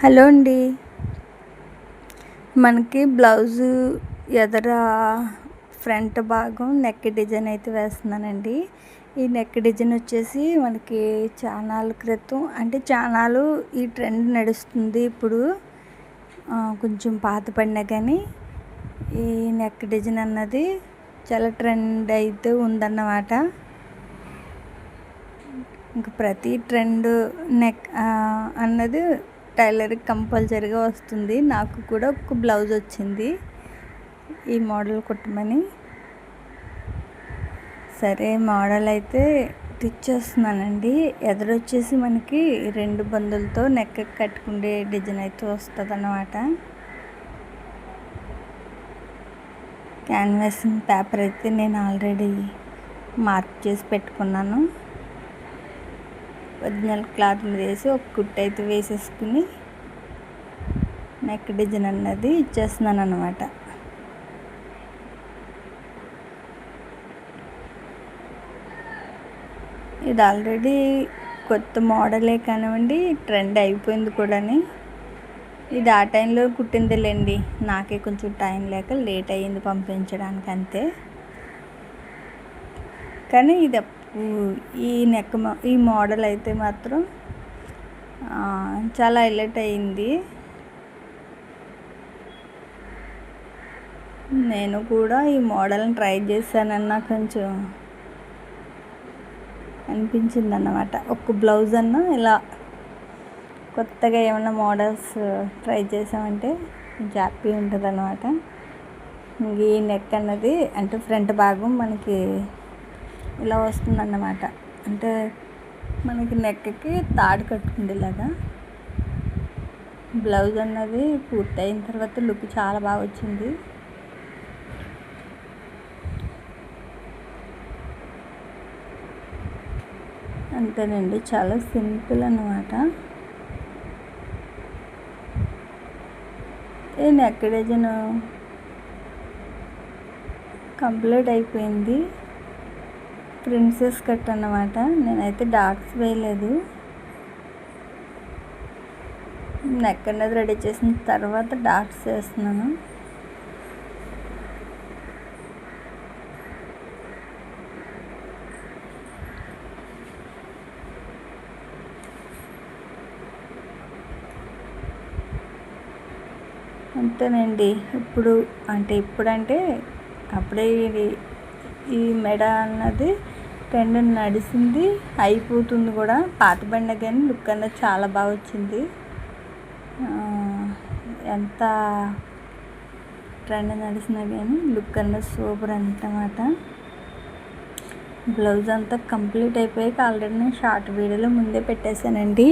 Hello అండి. మనకి blouse ఎదర ఫ్రంట్ భాగం నెక్ డిజైన్ అయితే వేస్తున్నానండి. ఈ నెక్ డిజైన్ వచ్చేసి మనకి చానాల క్రితం అంటే చానాలు ఈ ట్రెండ్ నడుస్తుంది ఇప్పుడు. కొంచెం పాత పడినా కానీ ఈ నెక్ డిజైన్ అన్నది చాలా ట్రెండ్ అయితే ఉందన్నమాట. ఇంక ప్రతి ట్రెండ్ నెక్ అన్నది టైలర్కి కంపల్సరీగా వస్తుంది. నాకు కూడా ఒక బ్లౌజ్ వచ్చింది ఈ మోడల్ కుట్టమని. సరే మోడల్ అయితే స్టిచ్ చేస్తున్నానండి. ఎదురొచ్చేసి మనకి 2 బందులతో నెక్ కట్టుకునే డిజైన్ అయితే వస్తుంది అన్నమాట. క్యాన్వాస్ పేపర్ అయితే నేను ఆల్రెడీ మార్క్ చేసి పెట్టుకున్నాను. ఒరిజినల్ క్లాత్ మీద వేసి ఒక కుట్టు అయితే వేసేసుకుని నెక్ డిజైన్ అన్నది ఇచ్చేస్తున్నాను అన్నమాట. ఇది ఆల్రెడీ కొత్త మోడలే కానివ్వండి, ట్రెండ్ అయిపోయింది కూడా. ఇది ఆ టైంలో కుట్టిందిలేండి, నాకే కొంచెం టైం లేక లేట్ అయ్యింది పంపించడానికి అంతే. కానీ ఇది ఈ మోడల్ అయితే మాత్రం చాలా హైలైట్ అయింది. నేను కూడా ఈ మోడల్ని ట్రై చేశానన్నా కొంచెం అనిపించింది అన్నమాట. ఒక బ్లౌజ్ అన్నా ఇలా కొత్తగా ఏమన్నా మోడల్స్ ట్రై చేసామంటే కొంచెం హ్యాపీ ఉంటుంది అన్నమాట. ఈ నెక్ అన్నది అంటే ఫ్రంట్ భాగం మనకి ఇలా వస్తుందన్నమాట. అంటే మనకి నెక్కి తాడు కట్టుకుండేలాగా. బ్లౌజ్ అన్నది పూర్తయిన తర్వాత లుక్ చాలా బాగా వచ్చింది. అంతేనండి, చాలా సింపుల్ అన్నమాట. ఈ నెక్ డిజైన్ కంప్లీట్ అయిపోయింది. ప్రిన్సెస్ కట్ అన్నమాట. నేనైతే డాట్స్ వేయలేదు. నెక్ అనేది రెడీ చేసిన తర్వాత డాట్స్ వేస్తున్నాను. అంతేనండి. ఇప్పుడంటే అప్పుడే ఈ మెడ అన్నది ట్రెండ్ నడిచింది, అయిపోతుంది కూడా. పాత బండ కానీ లుక్ అన్నది చాలా బాగా వచ్చింది. ఎంత ట్రెండ్ నడిచినా కానీ లుక్ అన్నది సూపర్ అన్నమాట. బ్లౌజ్ అంతా కంప్లీట్ అయిపోయాక ఆల్రెడీ నేను షార్ట్ వీడియోలో ముందే పెట్టేశానండి.